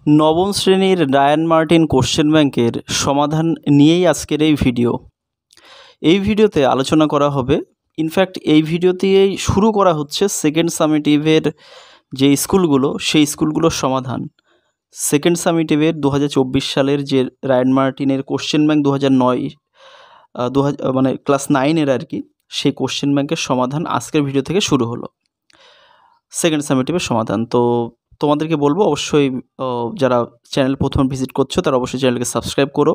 নবম শ্রেণীর Ryan Martin question ব্যাংকের সমাধান নিয়েই আজকের এই ভিডিও। এই ভিডিওতে আলোচনা করা হবে, ইনফ্যাক্ট এই ভিডিওতেই শুরু করা হচ্ছে সেকেন্ড সামেটিভের যে স্কুলগুলো, সেই স্কুলগুলোর সমাধান। সেকেন্ড সামেটিভের 2024 সালের যে রায়ান মার্টিনের কোশ্চেন ব্যাংক 2009 মানে ক্লাস 9-এর আর কি, সেই কোশ্চেন ব্যাংকের সমাধান আজকের ভিডিও থেকে শুরু হলো। সেকেন্ড সামেটিভের সমাধান। তো তোমাদেরকে বলবো, অবশ্যই যারা চ্যানেল প্রথম ভিজিট করছো তারা অবশ্যই চ্যানেলকে সাবস্ক্রাইব করো,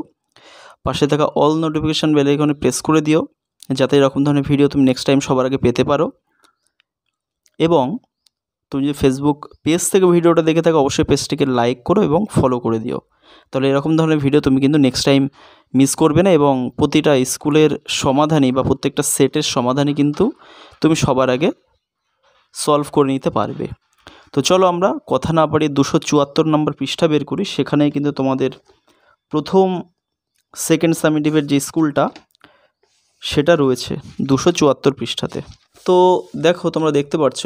পাশে থাকা অল নোটিফিকেশান বেল আইকনে প্রেস করে দিও, যাতে এরকম ধরনের ভিডিও তুমি নেক্সট টাইম সবার আগে পেতে পারো। এবং তুমি যদি ফেসবুক পেজ থেকে ভিডিওটা দেখে থাকো, অবশ্যই পেজটিকে লাইক করো এবং ফলো করে দিও। তাহলে এরকম ধরনের ভিডিও তুমি কিন্তু নেক্সট টাইম মিস করবে না, এবং প্রতিটা স্কুলের সমাধানই বা প্রত্যেকটা সেটের সমাধানই কিন্তু তুমি সবার আগে সলভ করে নিতে পারবে। তো চলো আমরা কথা না বাড়িয়ে 274 নম্বর পৃষ্ঠা বের করি। সেখানেই কিন্তু তোমাদের প্রথম সেকেন্ড সামেটিভের যে স্কুলটা সেটা রয়েছে 274 পৃষ্ঠাতে। তো দেখো, তোমরা দেখতে পাচ্ছ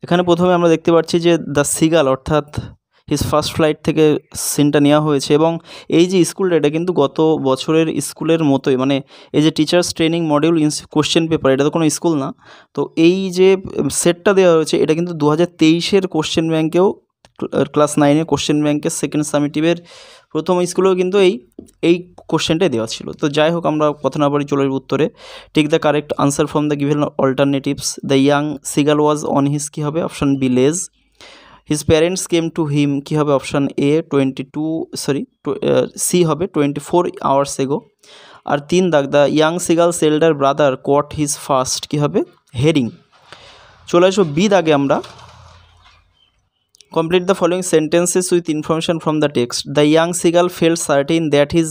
এখানে প্রথমে আমরা দেখতে পাচ্ছি যে দ্য সিগাল, অর্থাৎ হিজ ফার্স্ট ফ্লাইট থেকে সিনটা নেওয়া হয়েছে। এবং এই যে স্কুলটা, এটা কিন্তু গত বছরের স্কুলের মতোই, মানে এই যে teachers training module question paper, এটা তো কোনো স্কুল না। তো এই যে সেটটা দেওয়া হয়েছে, এটা কিন্তু 2023-এর কোশ্চেন ব্যাংকেও, ক্লাস 9-এর কোশ্চেন ব্যাংকের সেকেন্ড সামেটিভের প্রথম স্কুলেও কিন্তু এই কোশ্চেনটাই দেওয়া ছিল। তো যাই হোক, আমরা কথা না বাড়ি চলে যাবো উত্তরে। Take the correct answer from the given alternatives. The young seagull was on his, কী হবে option B, ledge. His parents came to him, কী হবে অপশান এ সি হবে 24 আওয়ার্স এগো। আর 3 দাগ, the young seagull's elder brother caught his first, কী হবে হেরিং। চলে আসবো বি দাগে আমরা। Complete the following sentences with information from the text. The young seagull felt certain that his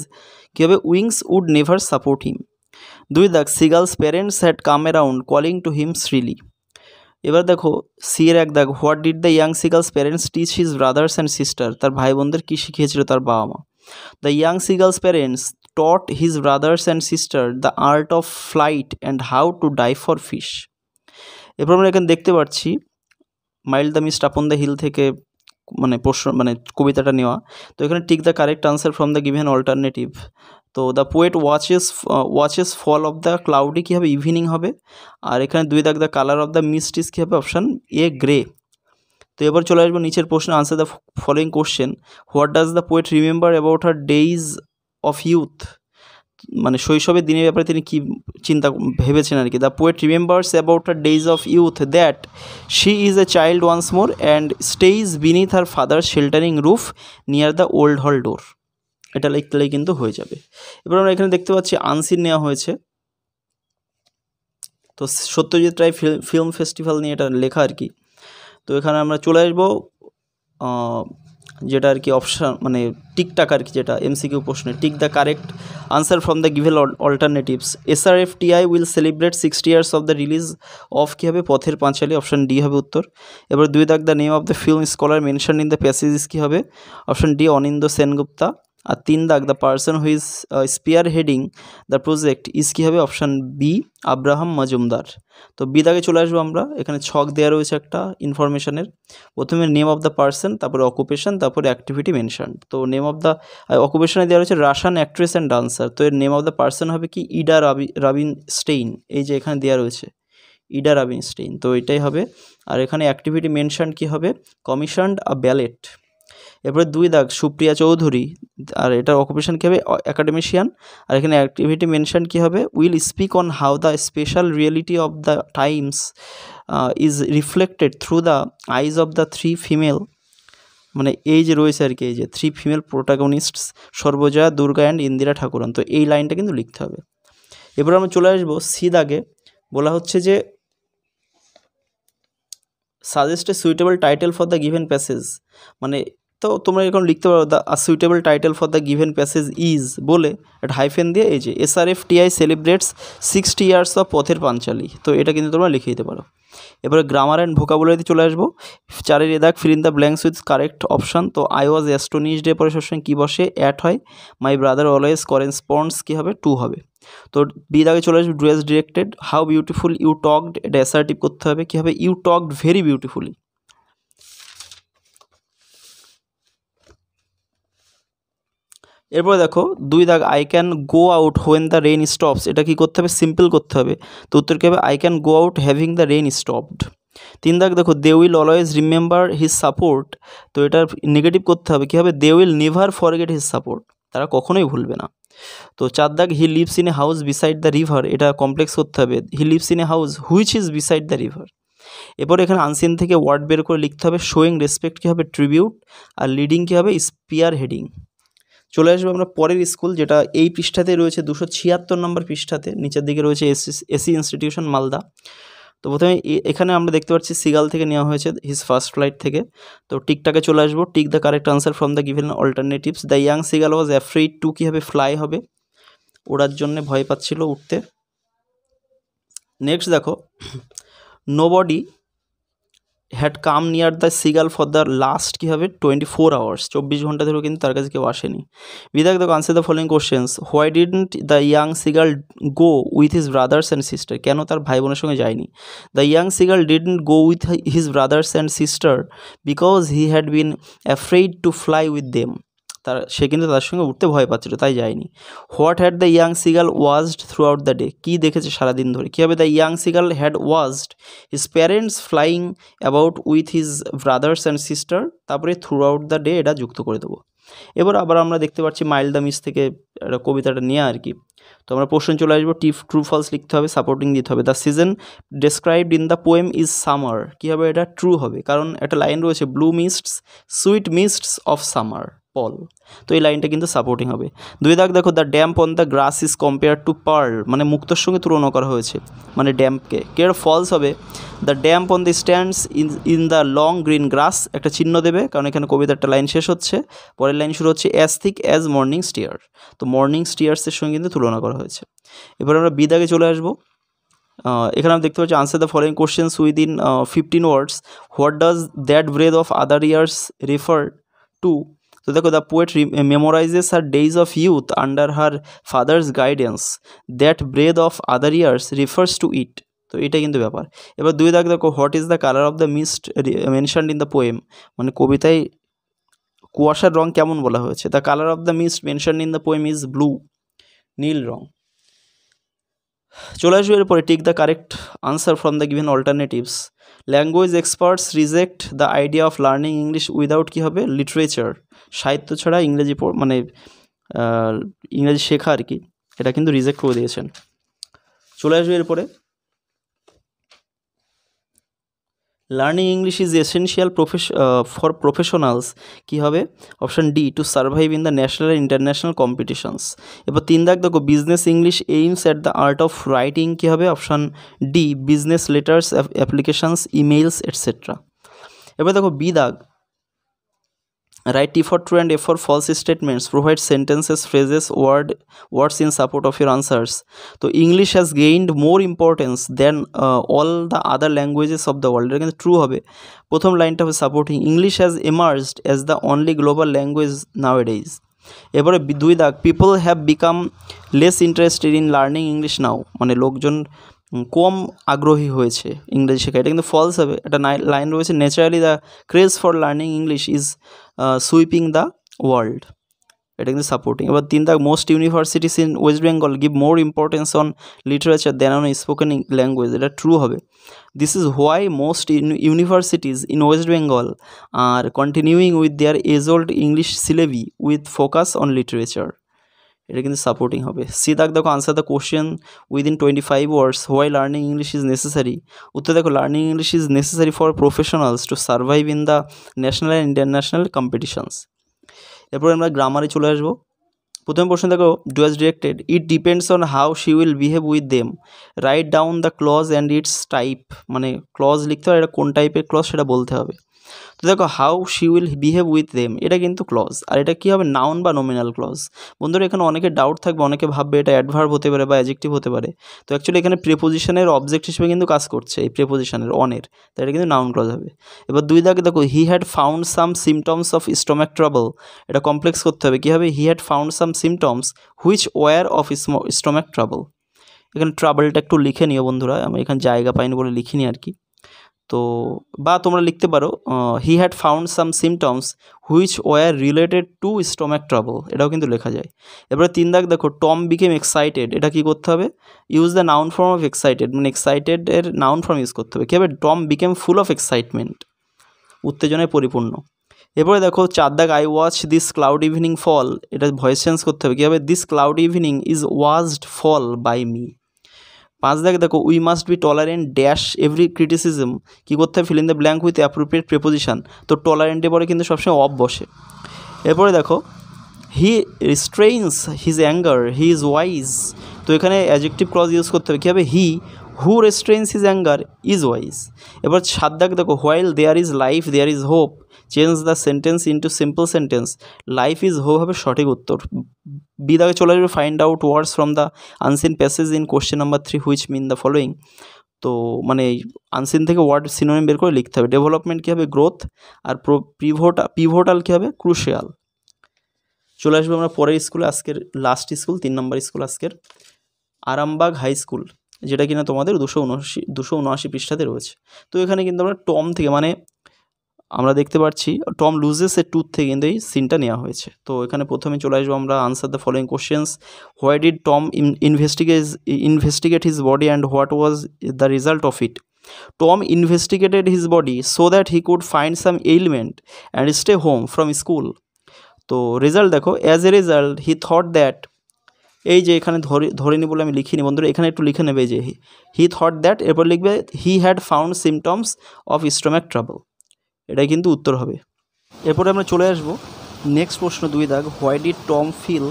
wings would never support him. 2 দাগ, seagull's parents had come around calling to him shrilly. এবার দেখো C এর 1 দাগ, what did the young seagull's parents teach his brothers and sister, তার ভাই বোনদের কী শিখিয়েছিল তার বাবা মা। The young seagull's parents taught his brothers and sister the art of flight and how to dive for fish. এরপর আমরা এখানে দেখতে পাচ্ছি mild the mist upon the hill থেকে কবিতাটা নেওয়া। তো এখানে tick the correct answer from the given alternative. তো the poet watches fall of the cloudy, কী হবে ইভিনিং হবে। আর এখানে 2 দাগ, the colour of the mist is, কী হবে অপশান এ গ্রে। তো এবার চলে আসবো নিচের প্রশ্ন, answer the following question. What does the poet remember about her days of youth, মানে শৈশবের দিনের ব্যাপারে তিনি কী চিন্তা ভেবেছেন আর কি। The poet remembers about her days of youth that she is a child once more and stays beneath her father sheltering roof near the old hall door. এটা লিখলেই কিন্তু হয়ে যাবে। এবার আমরা এখানে দেখতে পাচ্ছি আনসিন নেওয়া হয়েছে। তো সত্যজিৎ রায় ফিল্ম ফেস্টিভ্যাল নিয়ে এটা লেখা আর কি। তো এখানে আমরা চলে আসবো যেটা আর কি অপশান, মানে টিকটাক আর কি, যেটা এমসিকিউ প্রশ্নে। Tick the correct answer from the given alternatives. SRFTI will celebrate 60 years of the release of, কী হবে পথের পাঁচালী, অপশান ডি হবে উত্তর। এবার 2 দাগ, the name of the film scholar mention in the passages, কী হবে অপশান ডি অনিন্দ সেনগুপ্তা। আর 3 দাগ, the person who is spearheading the project is, কী হবে অপশান বি আব্রাহাম মজুমদার। তো বি দাগে চলে আসবো আমরা। এখানে ছক দেওয়া রয়েছে একটা ইনফরমেশনের। প্রথমে নেম অফ দ্য পার্সন, তারপরে অকুপেশন, তারপরে অ্যাক্টিভিটি মেনশন। তো নেম অফ দ্য অকুপেশনে দেওয়া রয়েছে রাশিয়ান অ্যাক্ট্রেস অ্যান্ড ডান্সার। তো এর নেম অফ দ্য পার্সন হবে কি ইডা রাবিনস্টেইন, এই যে এখানে দেওয়া রয়েছে ইডা রাবিনস্টেইন, তো এটাই হবে। আর এখানে অ্যাক্টিভিটি মেনশন কি হবে কমিশনড আ ব্যালেট। এরপরে 2 দাগ, সুপ্রিয়া চৌধুরী, আর এটার অকুপেশন কী হবে অ্যাকাডেমিশিয়ান। আর এখানে অ্যাক্টিভিটি মেনশন কী হবে will speak on how the special reality of the Times is reflected through the eyes of the 3 female, মানে এই যে রয়েছে আর কি, এই যে 3 ফিমেল প্রোটাগনিস্টস সর্বজয়া, দুর্গা অ্যান্ড ইন্দিরা ঠাকুরন। তো এই লাইনটা কিন্তু লিখতে হবে। এবার আমরা চলে আসবো সি দাগে। বলা হচ্ছে যে suggest a suitable title for the given passage, মানে তো তোমরা এখন লিখতে পারো the suitable title for the given passage is বলে একটা হাইফেন দিয়ে এই যে SRFTI সেলিব্রেটস 60 ইয়ার্স অফ পথের পাঞ্চালী, তো এটা কিন্তু তোমরা লিখে দিতে পারো। এবারে গ্রামার অ্যান্ড ভোকাবুলারিতে চলে আসবো। 4 এ দাগ, fill in the blanks with correct option. তো আই ওয়াজ অ্যাস্টোনিশড এর পরে সবসময় কী বসে অ্যাট হয়, মাই ব্রাদার অলওয়েজ করেসপন্ডস, কী হবে টু হবে। তো বি দাগে চলে আসবে do as directed. How beautiful you talked, এটা অ্যাসার্টিভ করতে হবে, কী হবে ইউ টকড ভেরি বিউটিফুলি। এরপরে দেখো 2 দাগ I can go out when the rain stops, এটা কি করতে হবে, সিম্পল করতে হবে। তো উত্তর কী হবে, I can go out having the rain stopped. 3 দাগ দেখো they will always remember his support, তো এটার নেগেটিভ করতে হবে, কী হবে, they will never forget his support, তারা কখনোই ভুলবে না। তো 4 দাগ he lives in a house beside the river, এটা কমপ্লেক্স করতে হবে, he lives in a house which is beside the river. এরপর এখানে আনসিন থেকে ওয়ার্ড বের করে লিখতে হবে, শোয়িং রেসপেক্ট কী হবে, ট্রিবিউট, আর লিডিং কী হবে, স্পিয়ার হেডিং। চলে আসবো আমরা পরের স্কুল, যেটা এই পৃষ্ঠাতে রয়েছে 276 নম্বর পৃষ্ঠাতে, নিচের দিকে রয়েছে এসি ইনস্টিটিউশন মালদা। তো প্রথমে এখানে আমরা দেখতে পাচ্ছি সিগাল থেকে নেওয়া হয়েছে, হিজ ফার্স্ট ফ্লাইট থেকে। তো টিকটাকে চলে আসবো, tick the correct answer from the given alternatives. The young seagull was afraid to, কী হবে, ফ্লাই হবে, ওড়ার জন্য ভয় পাচ্ছিল, উঠতে। নেক্সট দেখো nobody had come near the seagull for the last, কী হবে, 24 আওয়ার্স, 24 ঘন্টা ধরেও কিন্তু তার কাছে কেউ আসেনি। বিদাক দেখো answer the following questions, why didn't the young seagull go with his brothers and sister, কেন তার ভাই বোনের সঙ্গে যায়নি। The young seagull didn't go with his brothers and sister because he had been afraid to fly with them, সে কিন্তু তার সঙ্গে উঠতে ভয় পাচ্ছিল, তাই যায়নি। What had the young seagull watched throughout the day, কী দেখেছে সারাদিন ধরে, কী হবে, the young seagull had ওয়াজড his parents flying about with his brothers and sister, তারপরে থ্রু আউট দ্য ডে এটা যুক্ত করে দেবো। এবার আবার আমরা দেখতে পাচ্ছি মাইল্ড দ্য মিস থেকে একটা কবিতাটা নিয়ে আর কি। তো আমরা প্রশ্ন চলে আসবো, ট্রু ফলস লিখতে হবে, সাপোর্টিং দিতে হবে। The season described in the poem is summer, কী হবে, এটা ট্রু হবে, কারণ একটা লাইন রয়েছে, blue mists sweet mists of summer pall, তো এই লাইনটা কিন্তু সাপোর্টিং হবে। 2 দাগ দেখো the damp on the grass is compare to pearl, মানে মুক্তোর সঙ্গে তুলনা করা হয়েছে, মানে ড্যাম্পকে। কেয়ার ফলস হবে, the damp on the stands in the long green grass, একটা চিহ্ন দেবে, কারণ এখানে কবিতার একটা লাইন শেষ হচ্ছে, পরের লাইন শুরু হচ্ছে as thick as morning stair, তো মর্নিং স্টিয়ার্সের সঙ্গে কিন্তু তুলনা করা হয়েছে। এবার আমরা বি দাগে চলে আসবো। এখানে আমরা দেখতে পাচ্ছি answer the following questions within 15 words. What does that breath of other years refer to, তো দেখো the poet memorizes her days of youth under her father's guidance, that breath of other years refers to it, তো এটা কিন্তু ব্যাপার। এবার 2 দাগ দেখো what is the colour of the mist mentioned in the poem, মানে কবিতায় কুয়াশার রং কেমন বলা হয়েছে। The colour of the mist mentioned in the poem is blue, নীল রং। চলে আসবে এরপরে tick the correct answer from the given alternatives. Language experts reject the idea of learning English without, কী হবে, লিটারেচার, সাহিত্য ছাড়া ইংরেজি মানে ইংরেজি শেখা আর কি, এটা কিন্তু রিজেক্ট করে দিয়েছেন। চলে আসবে এরপরে learning English is essential for professionals, কী হবে, option D, to survive in the national and international competitions. এবার 3 দাগ দেখো business English aims at the art of writing, কী হবে, option D, business letters, applications, emails etcetera. এবার দেখো B দাগ, write T for true and F for false statements. Provide sentences, phrases, words in support of your answers. So English has gained more importance than all the other languages of the world. এটা কিন্তু true হবে। প্রথম লাইনটা হবে supporting, English has emerged as the only global language নাওয়াডেজ। এবারে 2 দাগ, people have become less interested in learning English নাও, মানে লোকজন কম আগ্রহী হয়েছে ইংরেজি শেখা, এটা কিন্তু ফলস হবে। একটা লাইন রয়েছে, naturally the craze for learning English is sweeping the world, এটা কিন্তু সাপোর্টিং। এবার 3 দাগ, most universities in West Bengal give more importance on literature than on spoken language, এটা ট্রু হবে। This is why most universities in West Bengal are continuing with their age old English syllabi with focus on literature, এটা কিন্তু supporting হবে। C দাগ দেখো answer the question within 25 words, why learning English is necessary. উত্তর দেখো learning English is necessary for professionals to survive in the national and international competitions. এরপর আমরা গ্রামারে চলে আসবো। প্রথম প্রশ্ন দেখো, do as directed, it depends on how she will behave with them, write down the clause and its type, মানে clause লিখতে হবে, এটা কোন টাইপের ক্লজ সেটা বলতে হবে। তো দেখো how she will behave with them, এটা কিন্তু ক্লজ, আর এটা কী হবে, নাউন বা নমিনাল ক্লজ। বন্ধুরা এখানে অনেকে ডাউট থাকবে, অনেকে ভাববে এটা অ্যাডভার্ব হতে পারে বা অ্যাডজেক্টিভ হতে পারে, তো অ্যাকচুয়ালি এখানে প্রিপোজিশনের অবজেক্ট হিসেবে কিন্তু কাজ করছে, এই প্রিপোজিশনের অনের, তাই এটা কিন্তু নাউন ক্লজ হবে। এবার 2 দাগে দেখো, he had found some symptoms of stomach trouble, এটা কমপ্লেক্স করতে হবে, কী হবে, he had found some symptoms which were of stomach trouble. এখানে ট্রাবলটা একটু লিখে নিও বন্ধুরা, আমি এখানে জায়গা পাইনি বলে লিখিনি আর কি। তো বা তোমরা লিখতে পারো he had found some symptoms which were related to stomach trouble, এটাও কিন্তু লেখা যায়। এবারে 3 দাগ দেখো, টম বিকেম এক্সাইটেড, এটা কি করতে হবে? Use the noun form of excited, মানে এক্সাইটেড এর নাউন ফর্ম ইউজ করতে হবে। কী হবে? Tom became full of excitement, উত্তেজনায় পরিপূর্ণ। এরপরে দেখো 4 দাগ, I watch this cloud evening fall, এটা ভয়েস চেঞ্জ করতে হবে। কী হবে? This cloud evening is watched fall by me. 5 দাগ দেখো, we must be tolerant dash every criticism, কী করতে হবে? Fill in the blank with appropriate preposition. তো টলারেন্টের পরে কিন্তু সবসময় অফ বসে। এরপরে দেখো, he restrains his anger, he is wise, তো এখানে অ্যাডজেক্টিভ ক্লজ ইউজ করতে হবে। কী হবে? He who restrains his anger is wise. এবার 7 দাগ দেখো, while there is life there is hope, change the sentence into simple sentence, life is hope হবে সঠিক উত্তর। বি দাগে চলে আসবে, find out words from the unseen passage in question number 3 which mean the following. তো মানে unseen থেকে word synonym বের করে লিখতে হবে। ডেভেলপমেন্ট কী হবে? গ্রোথ। আর পিভোটাল কী হবে? ক্রুশিয়াল। চলে আসবে আমরা পরের স্কুলে, আজকের লাস্ট স্কুল, 3 নম্বর স্কুল আজকের, আরামবাগ হাই স্কুল, যেটা কিনা তোমাদের 279 পৃষ্ঠাতে রয়েছে। তো এখানে কিন্তু আমরা টম থেকে, মানে আমরা দেখতে পাচ্ছি টম লুজেস এ টুথ থেকে কিন্তু এই সিনটা নেওয়া হয়েছে। তো এখানে প্রথমে চলে আসবো আমরা, answer the following questions. Why did Tom investigate his body and what was the result of it? Tom investigated his body so that he could find some ailment and stay home from school. তো result দেখো, as a result he thought that, এই যে এখানে ধরিনি বলে আমি লিখিনি বন্ধুরা, এখানে একটু লিখে নেবে যে হি থট দ্যাট, এরপর লিখবে হি had found symptoms of stomach trouble, এটাই কিন্তু উত্তর হবে। এরপরে আমরা চলে আসবো নেক্সট প্রশ্ন 2 দাগ, why did Tom feel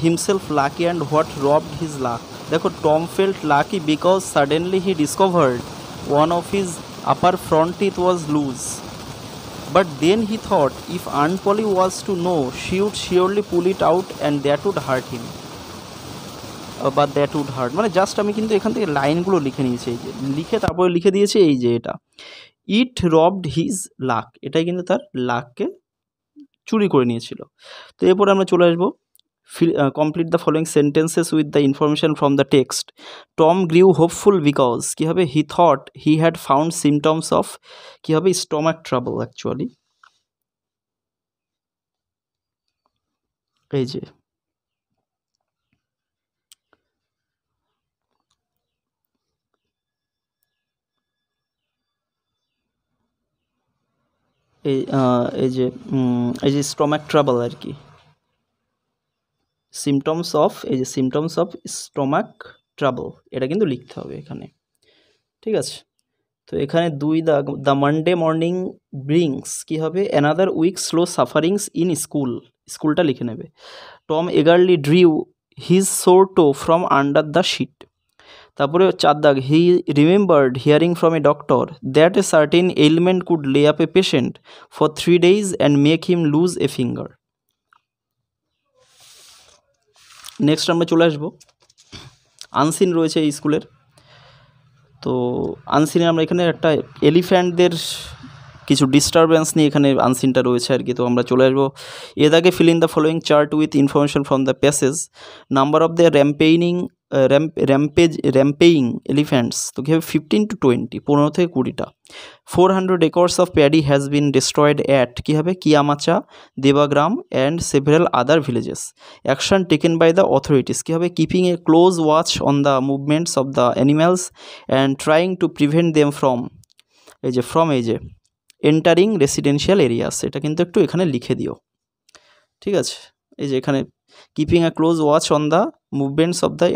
himself lucky and what robbed his luck? দেখো, Tom felt lucky because suddenly he discovered one of his upper front teeth was loose, but then he thought if Aunt Polly was to know, she would surely pull it out and that would hurt him. But that would hurt, মানে just আমি কিন্তু এখান থেকে লাইনগুলো লিখে নিয়েছি, এই যে লিখে তারপরে লিখে দিয়েছি এই যে এটা, ইট রবড হিজ লাক, এটাই কিন্তু তার লাককে চুরি করে নিয়েছিল। তো এরপরে আমরা চলে আসবো, complete the following sentences with the information from the text. Tom grew hopeful because, কী হবে? He thought he had found symptoms of, কী হবে? Stomach trouble. অ্যাকচুয়ালি এই যে এই যে স্টমাক ট্রাবল আর কি, সিমটমস অফ, এই যে সিমটমস অফ স্টমাক ট্রাবল, এটা কিন্তু লিখতে হবে এখানে, ঠিক আছে। তো এখানে 2 দাগ, দ্য মানডে মর্নিং ব্রিংস, কী হবে? Another week slow sufferings in school, স্কুলটা লিখে নেবে। Tom eagerly drew his sore toe from under the sheet. তারপরে 4 দাগ, he remembered hearing from a doctor that a certain element could lay up a patient for 3 days and make him lose a finger. Next আমরা চলে আসবো, unseen রয়েছে এই স্কুলের। তো আনসিনে আমরা এখানে একটা এলিফ্যান্টদের কিছু ডিস্টারবেন্স নিয়ে এখানে আনসিনটা রয়েছে আর কি। তো আমরা চলে আসবো, এর আগে fill in the following chart with information from the passage. Number of the rampaging elephants, তো কী হবে? 15 to 20, 15 থেকে 20টা। 400 acres of paddy has been destroyed at, কী হবে? Kiamacha, Debagram and several other villages. Action taken by the authorities, কী হবে? Keeping a close watch on the movements of the animals and trying to prevent them from, এই যে from, এই যে entering residential areas, এটা কিন্তু একটু এখানে লিখে দিও, ঠিক আছে। এই যে এখানে keeping a close watch on the movements of the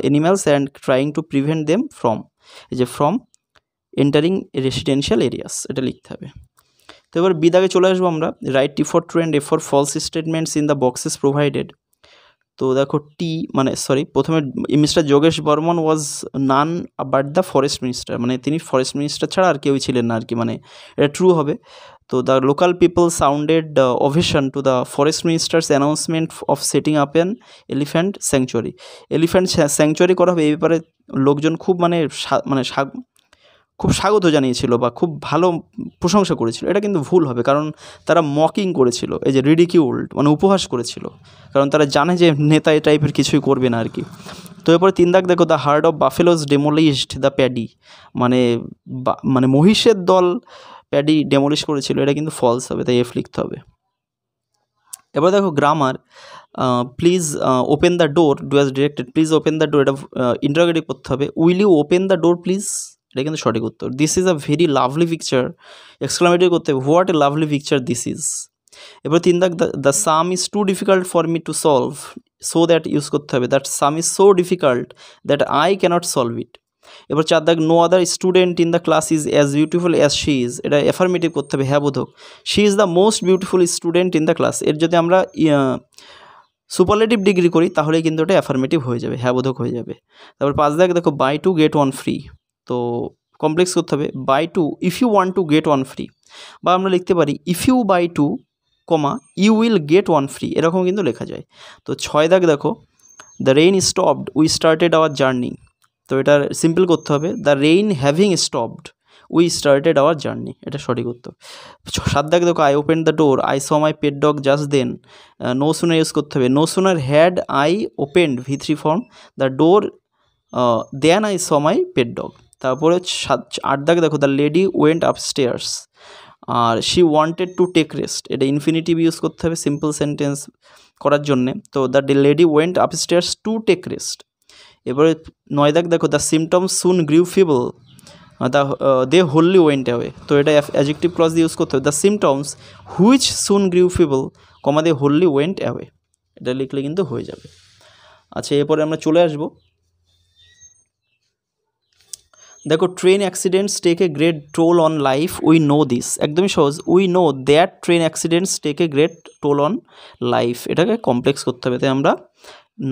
animals and trying to prevent them from, এই যে ফ্রম এন্টারিং রেসিডেন্সিয়াল এরিয়াস, এটা লিখতে হবে। তো এবার বি দাগে চলে আসবো আমরা, write T for true and F for false statements in the boxes provided. তো দেখো টি, মানে সরি, প্রথমে mister Yogesh Barman was none but the forest minister, মানে তিনি ফরেস্ট মিনিস্টার ছাড়া আর কেউই ছিলেন না আর কি, মানে এটা ট্রু হবে। তো the local people sounded ovation to the forest ministers announcement of setting up an elephant sanctuary. Elephant sanctuary করা হবে, এই ব্যাপারে লোকজন খুব মানে খুব স্বাগত জানিয়েছিল বা খুব ভালো প্রশংসা করেছিল, এটা কিন্তু ভুল হবে, কারণ তারা মকিং করেছিল, এই যে রিডিকিউল্ড মানে উপহাস করেছিল, কারণ তারা জানে যে নেতা এই টাইপের কিছুই করবে না আর কি। তো এরপরে 3 দাগ দেখো, the hard of buffaloes ডেমোলিশড the paddy, মানে মানে মহিষের দল প্যাডি ডেমোলিশ করেছিল, এটা কিন্তু ফলস হবে, তাই এফ লিখতে হবে। এবার দেখো grammar, please open the door, do as directed, please open the door, এটা ইন্টারোগেটিভ করতে হবে, will you open the door please, এটা কিন্তু সঠিক উত্তর। This is a very lovely picture, exclamatory করতে হবে, what a lovely picture this is. এবার 3 দাগ, the sum is too difficult for me to solve, so that use করতে হবে, that sum is so difficult that I cannot solve it. এবার 4 দাগ, no other student in the class is as beautiful as she is, এটা affirmative করতে হবে, হ্যাঁ বোধক, she is the most beautiful student in the class, এর যদি আমরা সুপারলেটিভ ডিগ্রি করি তাহলে কিন্তু এটা অ্যাফার্মেটিভ হয়ে যাবে, হ্যাঁ বোধক হয়ে যাবে। তারপর 5 দাগ দেখো, buy two get one free, তো কমপ্লেক্স করতে হবে, buy two if you want to get one free, বা আমরা লিখতে পারি if you buy two comma you will get one free, এরকম কিন্তু লেখা যায়। তো 6 দাগ দেখো, the rain stopped we started our journey, তো এটা সিম্পল করতে হবে, the rain having stopped we started our journey, এটা সঠিক উত্তর। 7 দাগ দেখো, I open the door I saw my pet dog just then, no sooner use করতে হবে, no sooner had I opened V3 form the door then I saw my pet dog. তারপরে 8 দাগ দেখো, দ্য লেডি ওয়েন্ট আপস্টেয়ার্স, আর she wanted to take rest, এটা infinitive use করতে হবে simple sentence করার জন্যে, তো the lady went upstairs to take rest. এবারে 9 দাগ দেখো, the symptoms soon grew feeble they wholly went away, তো এটা অ্যাডজেক্টিভ ক্লজ দিয়ে ইউজ করতে হবে, the symptoms which soon grew feeble comma they wholly went away, এটা লিখলে কিন্তু হয়ে যাবে। আচ্ছা, এরপরে আমরা চলে আসবো, দেখো train accidents take a great toll on life, we know this, একদমই সহজ, we know that train accidents take a great toll on life, এটাকে কমপ্লেক্স করতে হবে, তাই আমরা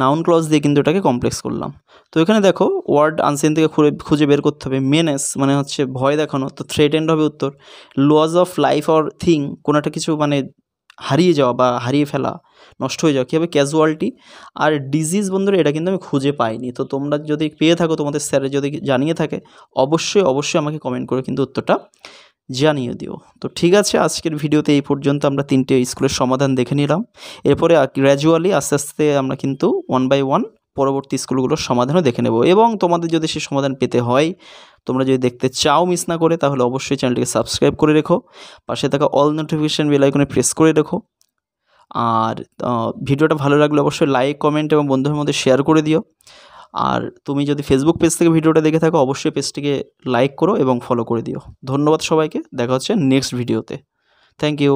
নাউন ক্লজ দিয়ে কিন্তু এটাকে কমপ্লেক্স করলাম। তো এখানে দেখো ওয়ার্ড আনসেন থেকে খুঁজে বের করতে হবে, মেনেস মানে হচ্ছে ভয় দেখানো, তো থ্রেটেন্ড হবে উত্তর, loss of life or thing কোনো একটা কিছু মানে হারিয়ে যাওয়া বা হারিয়ে ফেলা, নষ্ট হয়ে যাওয়া, কী হবে ক্যাজুয়ালিটি। আর ডিজিজ বন্ধুরা এটা কিন্তু আমি খুঁজে পাইনি, তো তোমরা যদি পেয়ে থাকো, তোমাদের স্যারে যদি জানিয়ে থাকে, অবশ্যই অবশ্যই আমাকে কমেন্ট করে কিন্তু উত্তরটা জানিয়ে দিও। তো ঠিক আছে, আজকের ভিডিওতে এই পর্যন্ত আমরা 3টে স্কুলের সমাধান দেখে নিলাম, এরপরে গ্র্যাজুয়ালি আস্তে আস্তে আমরা কিন্তু 1 বাই 1 পরবর্তী স্কুলগুলোর সমাধানও দেখে নেব, এবং তোমাদের যদি সেই সমাধান পেতে হয়, তোমরা যদি দেখতে চাও মিস না করে, তাহলে অবশ্যই চ্যানেলটিকে সাবস্ক্রাইব করে রেখো, পাশে থাকা অল নোটিফিকেশান বেল আইকনে প্রেস করে রেখো, আর ভিডিওটা ভালো লাগলে অবশ্যই লাইক, কমেন্ট এবং বন্ধুদের মধ্যে শেয়ার করে দিও। আর তুমি যদি ফেসবুক পেজ থেকে ভিডিওটা দেখে থাকো, অবশ্যই পেজটিকে লাইক করো এবং ফলো করে দিও। ধন্যবাদ সবাইকে, দেখা হচ্ছে নেক্সট ভিডিওতে। Thank you.